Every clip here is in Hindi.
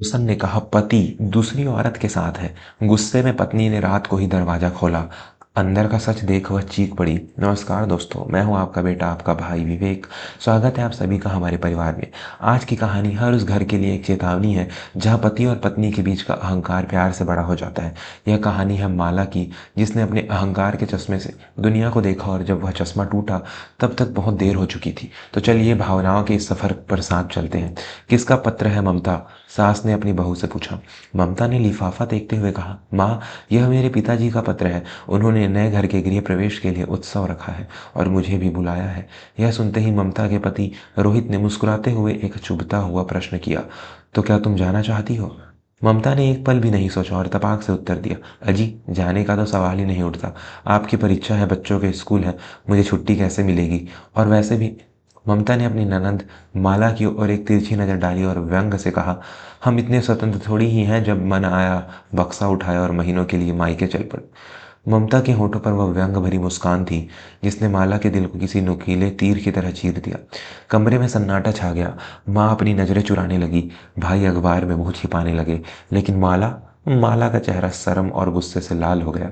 रोशन ने कहा, पति दूसरी औरत के साथ है। गुस्से में पत्नी ने रात को ही दरवाजा खोला। अंदर का सच देख वह चीख पड़ी। नमस्कार दोस्तों, मैं हूं आपका बेटा, आपका भाई विवेक। स्वागत है आप सभी का हमारे परिवार में। आज की कहानी हर उस घर के लिए एक चेतावनी है जहां पति और पत्नी के बीच का अहंकार प्यार से बड़ा हो जाता है। यह कहानी है माला की, जिसने अपने अहंकार के चश्मे से दुनिया को देखा और जब वह चश्मा टूटा तब तक बहुत देर हो चुकी थी। तो चलिए भावनाओं के इस सफर पर साथ चलते हैं। किसका पत्र है ममता? सास ने अपनी बहू से पूछा। ममता ने लिफाफा देखते हुए कहा, माँ, यह मेरे पिताजी का पत्र है। उन्होंने नए घर के गृह प्रवेश के लिए उत्सव रखा है और मुझे भी बुलाया है। यह सुनते ही ममता के पति रोहित ने मुस्कुराते हुए एक चुभता हुआ प्रश्न किया, तो क्या तुम जाना चाहती हो? ममता ने एक पल भी नहीं सोचा और तपाक से उत्तर दिया, अजी, जाने का तो सवाल ही नहीं उठता। आपकी परीक्षा है, बच्चों के स्कूल है, मुझे छुट्टी कैसे मिलेगी? और वैसे भी ममता ने अपनी ननंद माला की ओर एक तिरछी नजर डाली और व्यंग से कहा, हम इतने स्वतंत्र थोड़ी ही हैं, जब मन आया बक्सा उठाया और महीनों के लिए मायके चल पड़े। ममता के होठों पर वह व्यंग भरी मुस्कान थी जिसने माला के दिल को किसी नुकीले तीर की तरह चीर दिया। कमरे में सन्नाटा छा गया। माँ अपनी नजरें चुराने लगी, भाई अखबार में मुंह छिपाने लगे, लेकिन माला माला का चेहरा शर्म और गुस्से से लाल हो गया।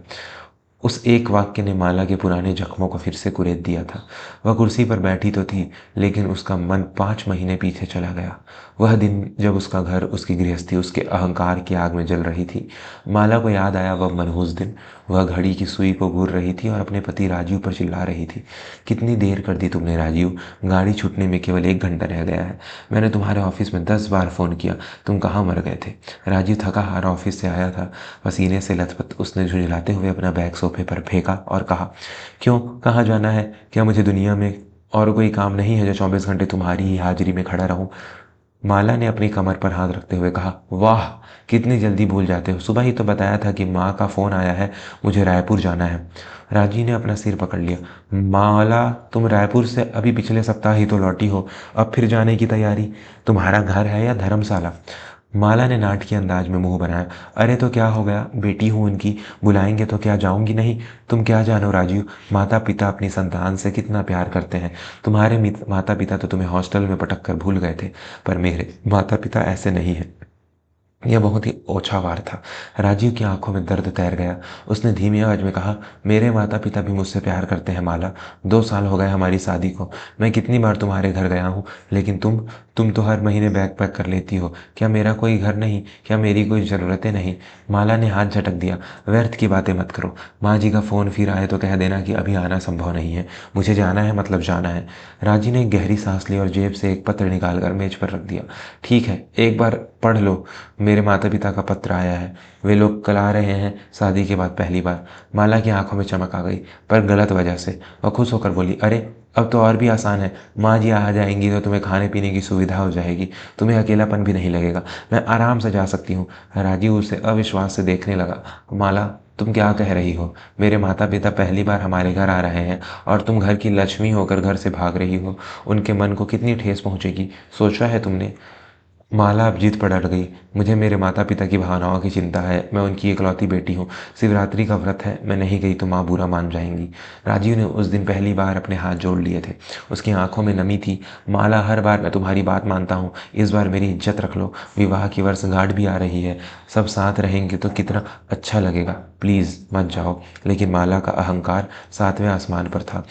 उस एक वाक्य ने माला के पुराने जख्मों को फिर से कुरेद दिया था। वह कुर्सी पर बैठी तो थी, लेकिन उसका मन 5 महीने पीछे चला गया। वह दिन जब उसका घर, उसकी गृहस्थी उसके अहंकार की आग में जल रही थी। माला को याद आया वह मनहूस दिन। वह घड़ी की सुई को घूर रही थी और अपने पति राजीव पर चिल्ला रही थी, कितनी देर कर दी तुमने राजीव, गाड़ी छूटने में केवल 1 घंटा रह गया है। मैंने तुम्हारे ऑफिस में 10 बार फ़ोन किया, तुम कहाँ मर गए थे? राजीव थका हारा ऑफिस से आया था, पसीने से लथपथ। उसने झुंझलाते हुए अपना बैग सोफे पर फेंका और कहा, क्यों, कहाँ जाना है? क्या मुझे दुनिया में और कोई काम नहीं है जो 24 घंटे तुम्हारी ही हाजिरी में खड़ा रहूं? माला ने अपनी कमर पर हाथ रखते हुए कहा, वाह, कितनी जल्दी भूल जाते हो। सुबह ही तो बताया था कि माँ का फ़ोन आया है, मुझे रायपुर जाना है। राजी ने अपना सिर पकड़ लिया। माला, तुम रायपुर से अभी पिछले सप्ताह ही तो लौटी हो, अब फिर जाने की तैयारी? तुम्हारा घर है या धर्मशाला? माला ने नाटकीय अंदाज में मुंह बनाया। अरे तो क्या हो गया, बेटी हूँ उनकी, बुलाएंगे तो क्या जाऊंगी नहीं? तुम क्या जानो राजीव, माता पिता अपनी संतान से कितना प्यार करते हैं। तुम्हारे माता पिता तो तुम्हें हॉस्टल में पटक कर भूल गए थे, पर मेरे माता पिता ऐसे नहीं हैं। यह बहुत ही ओछा वार था। राजीव की आंखों में दर्द तैर गया। उसने धीमी आवाज में कहा, मेरे माता पिता भी मुझसे प्यार करते हैं माला। 2 साल हो गए हमारी शादी को। मैं कितनी बार तुम्हारे घर गया हूँ, लेकिन तुम तो हर महीने बैग पैक कर लेती हो। क्या मेरा कोई घर नहीं? क्या मेरी कोई ज़रूरतें नहीं? माला ने हाथ झटक दिया। व्यर्थ की बातें मत करो। माँ जी का फ़ोन फिर आए तो कह देना कि अभी आना संभव नहीं है। मुझे जाना है, मतलब जाना है। राजी ने एक गहरी सांस ली और जेब से एक पत्र निकालकर मेज पर रख दिया। ठीक है, एक बार पढ़ लो। मेरे माता पिता का पत्र आया है। वे लोग कल आ रहे हैं, शादी के बाद पहली बार। माला की आंखों में चमक आ गई, पर गलत वजह से। वह खुश होकर बोली, अरे अब तो और भी आसान है। माँ जी आ जाएंगी तो तुम्हें खाने पीने की सुविधा हो जाएगी, तुम्हें अकेलापन भी नहीं लगेगा, मैं आराम से जा सकती हूँ। राजीव उसे अविश्वास से देखने लगा। माला, तुम क्या कह रही हो? मेरे माता पिता पहली बार हमारे घर आ रहे हैं और तुम घर की लक्ष्मी होकर घर से भाग रही हो। उनके मन को कितनी ठेस पहुंचेगी, सोचा है तुमने? माला अब जिद पर अड़ गई। मुझे मेरे माता पिता की भावनाओं की चिंता है, मैं उनकी इकलौती बेटी हूँ। शिवरात्रि का व्रत है, मैं नहीं गई तो माँ बुरा मान जाएंगी। राजीव ने उस दिन पहली बार अपने हाथ जोड़ लिए थे। उसकी आंखों में नमी थी। माला, हर बार मैं तुम्हारी बात मानता हूँ, इस बार मेरी इज्जत रख लो। विवाह की वर्षगांठ भी आ रही है, सब साथ रहेंगे तो कितना अच्छा लगेगा। प्लीज़ मत जाओ। लेकिन माला का अहंकार 7वें आसमान पर था।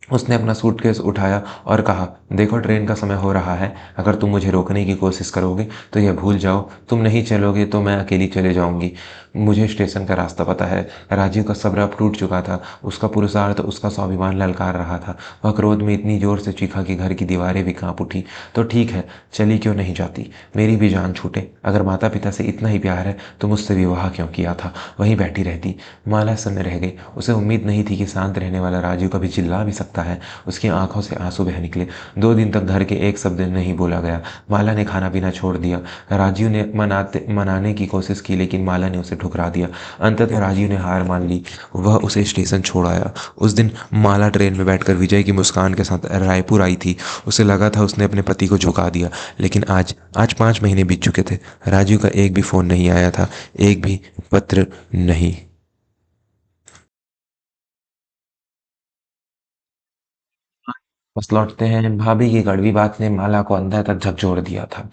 उसने अपना सूटकेस उठाया और कहा, देखो ट्रेन का समय हो रहा है, अगर तुम मुझे रोकने की कोशिश करोगे तो यह भूल जाओ, तुम नहीं चलोगे तो मैं अकेली चले जाऊंगी। मुझे स्टेशन का रास्ता पता है। राजीव का सब्र अब टूट चुका था। उसका पुरुषार्थ, उसका स्वाभिमान ललकार रहा था। वह क्रोध में इतनी जोर से चीखा कि घर की दीवारें भी कांप उठी। तो ठीक है, चली क्यों नहीं जाती? मेरी भी जान छूटे, अगर माता पिता से इतना ही प्यार है तो मुझसे विवाह क्यों किया था? वहीं बैठी रहती। माला समय रह गई। उसे उम्मीद नहीं थी कि शांत रहने वाला राजीव कभी चिल्ला भी सकता है। उसकी आंखों से आंसू बह निकले। 2 दिन तक घर के एक शब्द नहीं बोला गया। माला ने खाना पीना छोड़ दिया। राजीव ने मनाने की कोशिश की, लेकिन माला ने उसे ठुकरा दिया। अंततः राजीव ने हार मान ली। वह उसे स्टेशन छोड़ आया। उस दिन माला ट्रेन में बैठकर विजय की मुस्कान के साथ रायपुर आई थी। उसे लगा था उसने अपने पति को झुका दिया, लेकिन आज आज 5 महीने बीत चुके थे। राजीव का एक भी फोन नहीं आया था, एक भी पत्र नहीं। बस लौटते हैं। भाभी की कड़वी बात ने माला को अंदर तक झकझोर दिया था।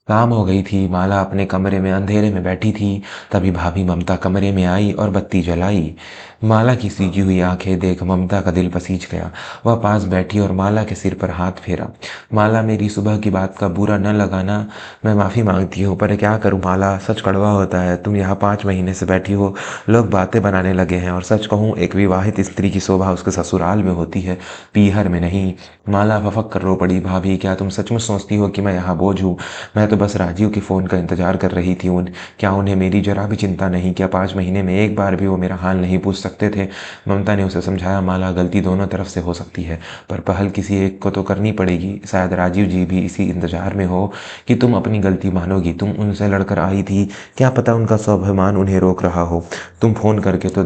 शाम हो गई थी। माला अपने कमरे में अंधेरे में बैठी थी। तभी भाभी ममता कमरे में आई और बत्ती जलाई। माला की सीजी हुई आंखें देख ममता का दिल पसीज गया। वह पास बैठी और माला के सिर पर हाथ फेरा। माला, मेरी सुबह की बात का बुरा न लगाना, मैं माफ़ी मांगती हूँ, पर क्या करूँ माला, सच कड़वा होता है। तुम यहाँ 5 महीने से बैठी हो, लोग बातें बनाने लगे हैं, और सच कहूँ एक विवाहित स्त्री की शोभा उसके ससुराल में होती है, पीहर में नहीं। माला फफक कर रो पड़ी। भाभी, क्या तुम सचमुच सोचती हो कि मैं यहाँ बोझ हूँ? मैं तो बस राजीव के फ़ोन का इंतजार कर रही थी। क्या उन्हें मेरी जरा भी चिंता नहीं? क्या 5 महीने में एक बार भी वो मेरा हाल नहीं पूछ सकते थे? ममता ने उसे समझाया, माला, गलती दोनों तरफ से हो सकती है, पर पहल किसी एक को तो करनी पड़ेगी। शायद राजीव जी भी इसी इंतजार में हो कि तुम अपनी गलती मानोगी। तुम उनसे लड़कर आई थी, क्या पता उनका स्वाभिमान उन्हें रोक रहा हो। तुम फ़ोन करके तो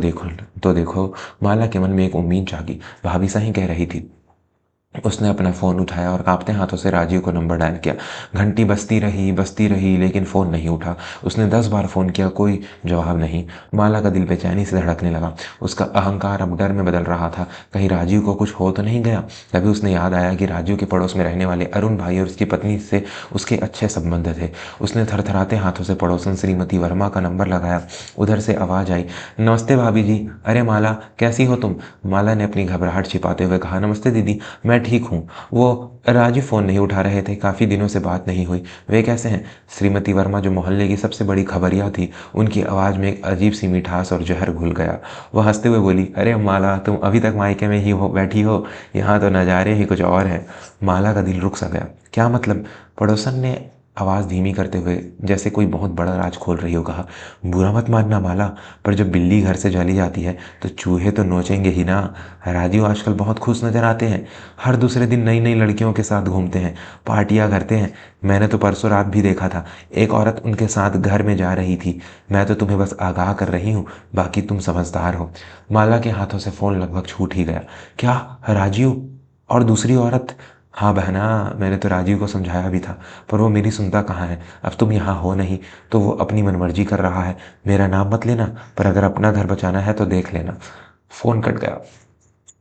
देखो। माला के मन में एक उम्मीद जागी। भाभी सही कह रही थी। उसने अपना फ़ोन उठाया और कांपते हाथों से राजीव को नंबर डायल किया। घंटी बजती रही, लेकिन फ़ोन नहीं उठा। उसने 10 बार फ़ोन किया, कोई जवाब नहीं। माला का दिल बेचैनी से धड़कने लगा। उसका अहंकार अब डर में बदल रहा था, कहीं राजीव को कुछ हो तो नहीं गया। तभी उसने याद आया कि राजीव के पड़ोस में रहने वाले अरुण भाई और उसकी पत्नी से उसके अच्छे संबंध थे। उसने थरथराते हाथों से पड़ोसन श्रीमती वर्मा का नंबर लगाया। उधर से आवाज़ आई, नमस्ते भाभी जी। अरे माला, कैसी हो तुम? माला ने अपनी घबराहट छिपाते हुए कहा, नमस्ते दीदी, मैं ठीक हूँ। वो राजू फ़ोन नहीं उठा रहे थे, काफ़ी दिनों से बात नहीं हुई। वे कैसे हैं? श्रीमती वर्मा, जो मोहल्ले की सबसे बड़ी खबरिया थी, उनकी आवाज़ में एक अजीब सी मिठास और जहर घुल गया। वह हंसते हुए बोली, अरे माला, तुम अभी तक मायके में ही हो बैठी हो? यहाँ तो नज़ारे ही कुछ और हैं। माला का दिल रुक सा गया। क्या मतलब? पड़ोसन ने आवाज़ धीमी करते हुए, जैसे कोई बहुत बड़ा राज खोल रही हो, कहा, बुरा मत मानना माला, पर जब बिल्ली घर से चली जाती है तो चूहे तो नोचेंगे ही ना। राजीव आजकल बहुत खुश नज़र आते हैं। हर दूसरे दिन नई नई लड़कियों के साथ घूमते हैं, पार्टियां करते हैं। मैंने तो परसों रात भी देखा था, एक औरत उनके साथ घर में जा रही थी। मैं तो तुम्हें बस आगाह कर रही हूँ, बाकी तुम समझदार हो। माला के हाथों से फ़ोन लगभग छूट ही गया। क्या? राजीव और दूसरी औरत? हाँ बहना, मैंने तो राजीव को समझाया भी था, पर वो मेरी सुनता कहाँ है। अब तुम यहाँ हो नहीं तो वो अपनी मनमर्जी कर रहा है। मेरा नाम मत लेना, पर अगर अपना घर बचाना है तो देख लेना। फ़ोन कट गया,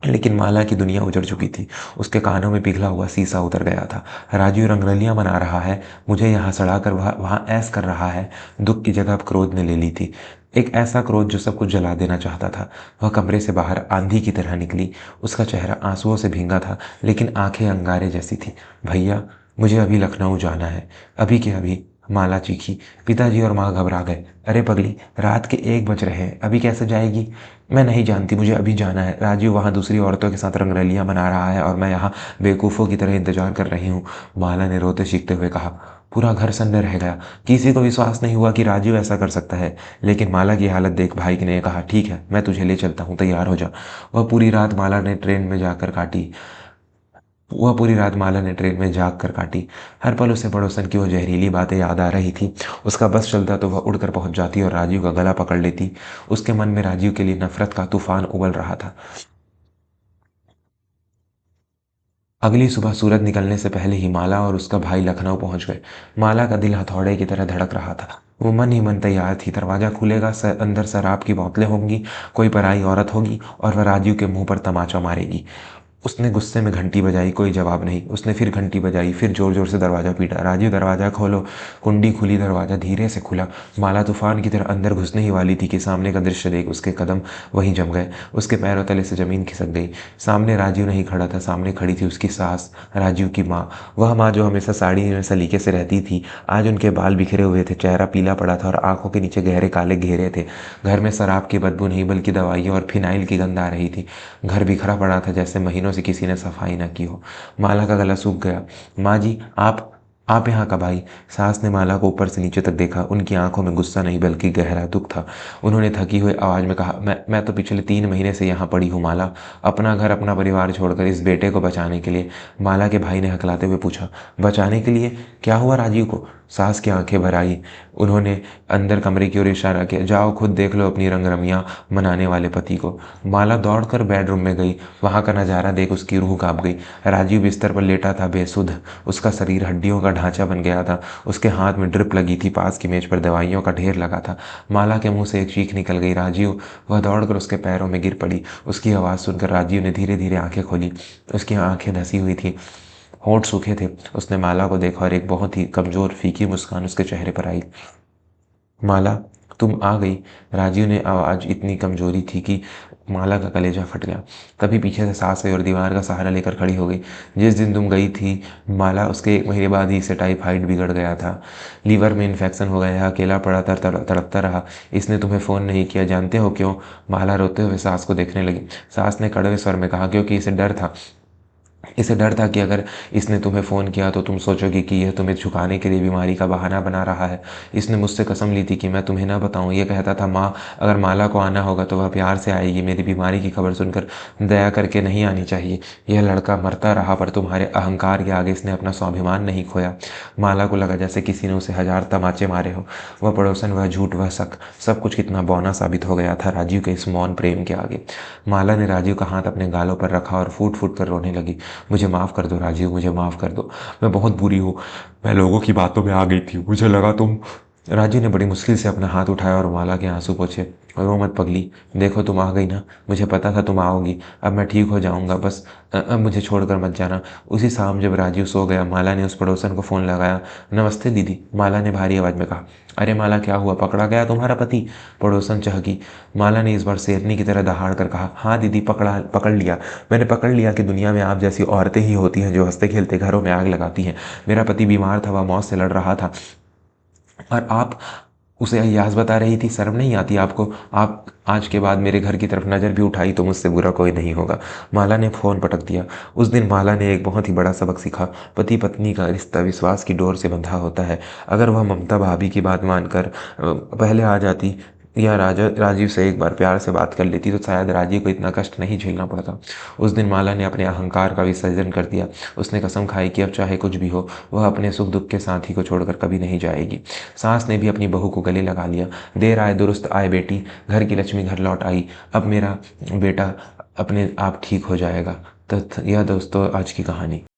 लेकिन माला की दुनिया उजड़ चुकी थी। उसके कानों में पिघला हुआ शीशा उतर गया था। राजू रंगरलियां मना रहा है, मुझे यहाँ सड़ाकर वहाँ ऐश कर रहा है। दुख की जगह अब क्रोध ने ले ली थी, एक ऐसा क्रोध जो सब कुछ जला देना चाहता था। वह कमरे से बाहर आंधी की तरह निकली। उसका चेहरा आंसुओं से भींगा था, लेकिन आंखें अंगारे जैसी थी। भैया, मुझे अभी लखनऊ जाना है, अभी के अभी। माला चीखी। पिताजी और माँ घबरा गए। अरे पगली, रात के 1 बज रहे हैं, अभी कैसे जाएगी? मैं नहीं जानती, मुझे अभी जाना है। राजीव वहाँ दूसरी औरतों के साथ रंगरलियां मना रहा है और मैं यहाँ बेवकूफ़ों की तरह इंतजार कर रही हूँ। माला ने रोते चीखते हुए कहा। पूरा घर सन्ने रह गया। किसी को विश्वास नहीं हुआ कि राजीव ऐसा कर सकता है। लेकिन माला की हालत देख भाई ने कहा, ठीक है, मैं तुझे ले चलता हूँ, तैयार हो जा। वह पूरी रात माला ने ट्रेन में जाकर काटी। वह पूरी रात माला ने ट्रेन में जाग कर काटी। हर पल उसे पड़ोसन की वो जहरीली बातें याद आ रही थी। उसका बस चलता तो वह उड़कर पहुंच जाती और राजीव का गला पकड़ लेती। उसके मन में राजीव के लिए नफरत का तूफान उबल रहा था। अगली सुबह सूरज निकलने से पहले ही माला और उसका भाई लखनऊ पहुंच गए। माला का दिल हथौड़े की तरह धड़क रहा था। वो मन ही मन तैयार थी। दरवाजा खुलेगा, अंदर शराब की बोतलें होंगी, कोई पराई औरत होगी और वह राजीव के मुंह पर तमाचा मारेगी। उसने गुस्से में घंटी बजाई, कोई जवाब नहीं। उसने फिर घंटी बजाई, फिर जोर जोर से दरवाजा पीटा। राजीव, दरवाजा खोलो। कुंडी खुली, दरवाजा धीरे से खुला। माला तूफान की तरह अंदर घुसने ही वाली थी कि सामने का दृश्य देख उसके कदम वहीं जम गए। उसके पैरों तले से जमीन खिसक गई। सामने राजीव नहीं खड़ा था, सामने खड़ी थी उसकी सास, राजीव की माँ। वह माँ जो हमेशा साड़ी में सलीके से रहती थी, आज उनके बाल बिखरे हुए थे, चेहरा पीला पड़ा था और आंखों के नीचे गहरे काले घेरे थे। घर में शराब की बदबू नहीं, बल्कि दवाइयों और फिनाइल की गंध आ रही थी। घर बिखरा पड़ा था, जैसे महीनों से किसी ने सफाई न की हो। माला का गला सूख गया। माँ जी, आप यहाँ कब आई? सास ने माला को ऊपर से नीचे तक देखा। उनकी आंखों में गुस्सा नहीं, बल्कि गहरा दुख था। उन्होंने थकी हुई आवाज में कहा, मैं तो पिछले 3 महीने से यहाँ पड़ी हूँ माला, अपना घर अपना परिवार छोड़कर इस बेटे को बचाने के लिए। माला के भाई ने हकलाते हुए पूछा, बचाने के लिए? क्या हुआ राजीव को? सास की आंखें भर आई। उन्होंने अंदर कमरे की ओर इशारा किया, जाओ खुद देख लो अपनी रंगरमियां मनाने वाले पति को। माला दौड़कर बेडरूम में गई। वहां का नजारा देख उसकी रूह कांप गई। राजीव बिस्तर पर लेटा था, बेसुध। उसका शरीर हड्डियों का ढांचा बन गया था। उसके हाथ में ड्रिप लगी थी, पास की मेज पर दवाइयों का ढेर लगा था। माला के मुंह से एक चीख निकल गई, राजीव। वह दौड़कर उसके पैरों में गिर पड़ी। उसकी आवाज़ सुनकर राजीव ने धीरे धीरे आंखें खोली। उसकी आंखें धसी हुई थी। होंठ सूखे थे। उसने माला को देखा और एक बहुत ही कमज़ोर फीकी मुस्कान उसके चेहरे पर आई। माला, तुम आ गई। राजीव ने आवाज़ इतनी कमज़ोरी थी कि माला का कलेजा फट गया। तभी पीछे से सास आई और दीवार का सहारा लेकर खड़ी हो गई। जिस दिन तुम गई थी माला, उसके 1 महीने बाद ही इसे टाइफाइड बिगड़ गया था। लीवर में इन्फेक्शन हो गया, अकेला पड़ा तड़पता रहा। इसने तुम्हें फ़ोन नहीं किया, जानते हो क्यों? माला रोते हुए सास को देखने लगी। सास ने कड़वे स्वर में कहा, क्योंकि इसे डर था कि अगर इसने तुम्हें फ़ोन किया तो तुम सोचोगी कि यह तुम्हें झुकाने के लिए बीमारी का बहाना बना रहा है। इसने मुझसे कसम ली थी कि मैं तुम्हें ना बताऊं। ये कहता था, माँ, अगर माला को आना होगा तो वह प्यार से आएगी, मेरी बीमारी की खबर सुनकर दया करके नहीं आनी चाहिए। यह लड़का मरता रहा पर तुम्हारे अहंकार के आगे इसने अपना स्वाभिमान नहीं खोया। माला को लगा जैसे किसी ने उसे 1000 तमाचे मारे हो। वह पड़ोसन, वह झूठ, वह शक, सब कुछ कितना बौना साबित हो गया था राजीव के इस मौन प्रेम के आगे। माला ने राजीव का हाथ अपने गालों पर रखा और फूट फूट कर रोने लगी। मुझे माफ़ कर दो राजीव, मुझे माफ़ कर दो। मैं बहुत बुरी हूँ। मैं लोगों की बातों में आ गई थी। मुझे लगा तुम। राजीव ने बड़ी मुश्किल से अपना हाथ उठाया और माला के आंसू पोंछे। रो मत पगली, देखो तुम आ गई ना। मुझे पता था तुम आओगी। अब मैं ठीक हो जाऊंगा, बस अब मुझे छोड़कर मत जाना। उसी शाम जब राजीव सो गया, माला ने उस पड़ोसन को फ़ोन लगाया। नमस्ते दीदी, माला ने भारी आवाज़ में कहा। अरे माला, क्या हुआ? पकड़ा गया तुम्हारा पति? पड़ोसन चहकी। माला ने इस बार शेरनी की तरह दहाड़ कर कहा, हाँ दीदी, पकड़ लिया। मैंने पकड़ लिया कि दुनिया में आप जैसी औरतें ही होती हैं जो हंसते खेलते घरों में आग लगाती हैं। मेरा पति बीमार था, वह मौत से लड़ रहा था और आप उसे अय्यास बता रही थी। शर्म नहीं आती आपको? आप आज के बाद मेरे घर की तरफ नज़र भी उठाई तो मुझसे बुरा कोई नहीं होगा। माला ने फ़ोन पटक दिया। उस दिन माला ने एक बहुत ही बड़ा सबक सीखा। पति पत्नी का रिश्ता विश्वास की डोर से बंधा होता है। अगर वह ममता भाभी की बात मानकर पहले आ जाती या राजीव से एक बार प्यार से बात कर लेती तो शायद राजीव को इतना कष्ट नहीं झेलना पड़ता। उस दिन माला ने अपने अहंकार का विसर्जन कर दिया। उसने कसम खाई कि अब चाहे कुछ भी हो, वह अपने सुख दुख के साथी को छोड़कर कभी नहीं जाएगी। सास ने भी अपनी बहू को गले लगा लिया। देर आए दुरुस्त आए बेटी, घर की लक्ष्मी घर लौट आई। अब मेरा बेटा अपने आप ठीक हो जाएगा। तो यह दोस्तों आज की कहानी।